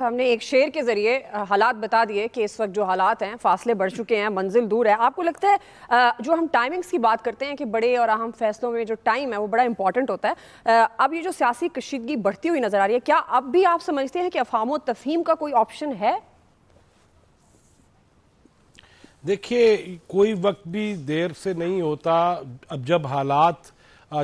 हमने एक शेर के जरिए हालात बता दिए कि इस वक्त जो हालात हैं, फासले बढ़ चुके हैं, मंजिल दूर है। आपको लगता है जो हम टाइमिंग्स की बात करते हैं कि बड़े और अहम फैसलों में जो टाइम है वो बड़ा इंपॉर्टेंट होता है, अब ये जो सियासी कशीदगी बढ़ती हुई नजर आ रही है, क्या अब भी आप समझते हैं कि अफहाम और तफहीम का कोई ऑप्शन है? देखिए, कोई वक्त भी देर से नहीं होता। अब जब हालात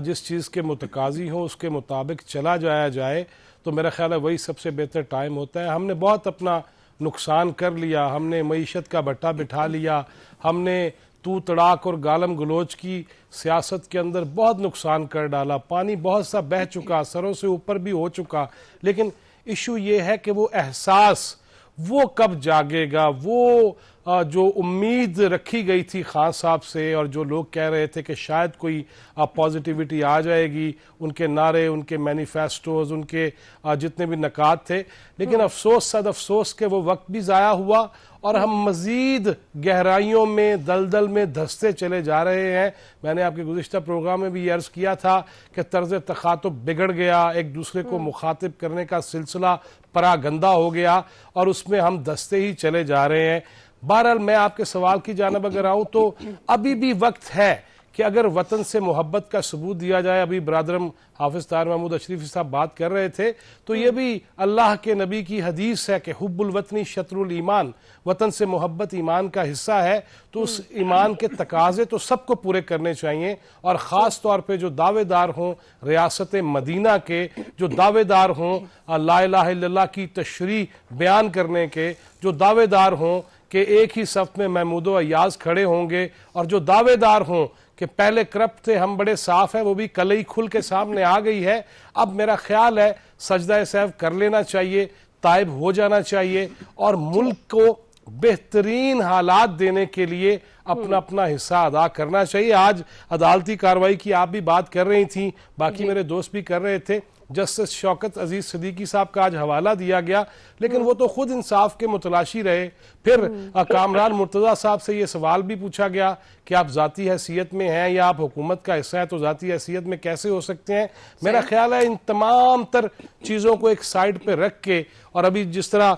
जिस चीज़ के मुतकाजी हो उसके मुताबिक चला जाया जाए तो मेरा ख्याल है वही सबसे बेहतर टाइम होता है। हमने बहुत अपना नुकसान कर लिया, हमने मईशत का भट्टा बिठा लिया, हमने तू तड़ाक और गालम गलोच की सियासत के अंदर बहुत नुकसान कर डाला, पानी बहुत सा बह चुका, सरों से ऊपर भी हो चुका। लेकिन इशू ये है कि वो एहसास वो कब जागेगा, वो जो उम्मीद रखी गई थी खान साहब से और जो लोग कह रहे थे कि शायद कोई पॉजिटिविटी आ जाएगी, उनके नारे, उनके मैनिफेस्टोज, उनके जितने भी नकात थे, लेकिन अफसोस सद अफसोस के वो वक्त भी ज़ाया हुआ और हम मज़ीद गहराइयों में, दलदल में धंसते चले जा रहे हैं। मैंने आपके गुज़िश्ता प्रोग्राम में भी ये अर्ज़ किया था कि तर्ज़ तख़ातुब बिगड़ गया, एक दूसरे को मुखातिब करने का सिलसिला परागंदा हो गया और उसमें हम धंसते ही चले जा रहे हैं। बहरहाल मैं आपके सवाल की जानिब अगर आऊँ तो अभी भी वक्त है कि अगर वतन से मोहब्बत का सबूत दिया जाए। अभी बरादरम हाफिज तार महमूद अशरीफी साहब बात कर रहे थे तो ये भी अल्लाह के नबी की हदीस है कि हुब्बुल वतनी शत्रुल ईमान, वतन से मोहब्बत ईमान का हिस्सा है। तो उस ईमान के तकाजे तो सबको पूरे करने चाहिए और ख़ास तौर पे जो दावेदार हों रियासत मदीना के, जो दावेदार हों ला इलाहा इल्लल्लाह की तशरीह बयान करने के, जो दावेदार हों कि एक ही सफ में महमूद अय्याज खड़े होंगे और जो दावेदार हों कि पहले करप्ट थे हम बड़े साफ हैं, वो भी कलई खुल के सामने आ गई है। अब मेरा ख्याल है सजदा सहव कर लेना चाहिए, ताइब हो जाना चाहिए और मुल्क को बेहतरीन हालात देने के लिए अपना अपना हिस्सा अदा करना चाहिए। आज अदालती कार्रवाई की आप भी बात कर रही थी, बाकी मेरे दोस्त भी कर रहे थे। जस्टिस शौकत अजीज सिद्दीकी साहब का आज हवाला दिया गया, लेकिन वो तो खुद इंसाफ के मुतलाशी रहे। फिर कामरान मुर्तज़ा साहब से ये सवाल भी पूछा गया कि आप ज़ाती हैसियत में हैं या आप हुकूमत का हिस्सा है, तो ज़ाती हैसियत में कैसे हो सकते हैं। मेरा ख्याल है इन तमाम तर चीज़ों को एक साइड पे रख के, और अभी जिस तरह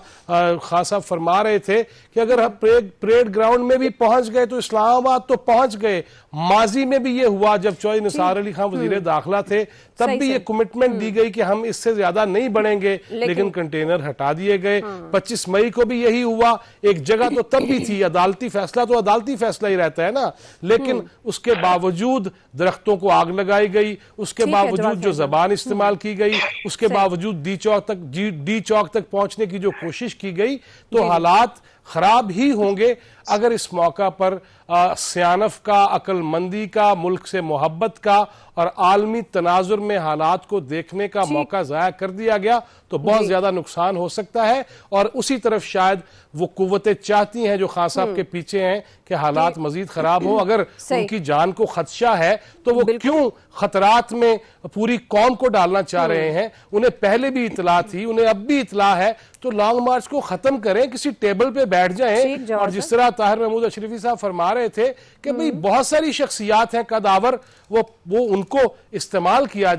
खान साहब फरमा रहे थे कि अगर हम परेड ग्राउंड में भी पहुंच गए तो इस्लामाबाद तो पहुंच गए। माजी में भी ये हुआ जब चौधरी निसार अली खान वजीर दाखिला थे, तब भी ये कमिटमेंट दी गई कि हम इससे ज्यादा नहीं बढ़ेंगे, लेकिन कंटेनर हटा दिए गए। 25 मई को भी यही हुआ। एक जगह तो तब भी थी, अदालती फैसला तो अदालती फैसला ही रहता है ना, लेकिन उसके बावजूद दरख्तों को आग लगाई गई, उसके बावजूद जो जबान इस्तेमाल की गई, उसके बावजूद डी चौक तक पहुंचने की जो कोशिश की गई, तो हालात खराब ही होंगे। अगर इस मौका पर सियानफ का, अक्लमंदी का, मुल्क से मोहब्बत का और आलमी तनाजुर में हालात को देखने का मौका ज़ाया कर दिया गया तो बहुत ज्यादा नुकसान हो सकता है। और उसी तरफ शायद वो कुव्वतें चाहती हैं जो खान साहब के पीछे हैं कि हालात मजीद खराब हो। अगर उनकी जान को खदशा है तो वो क्यों खतरात में पूरी कौम को डालना चाह रहे हैं। उन्हें पहले भी इतला थी, उन्हें अब भी इतला है, तो लॉन्ग मार्च को खत्म करें, किसी टेबल पे बैठ जाएं। और जिस तरह ताहिर महमूद अशरीफी साहब फरमा रहे थे कि भाई बहुत सारी शख्सियात हैं कदावर, वो उनको इस्तेमाल किया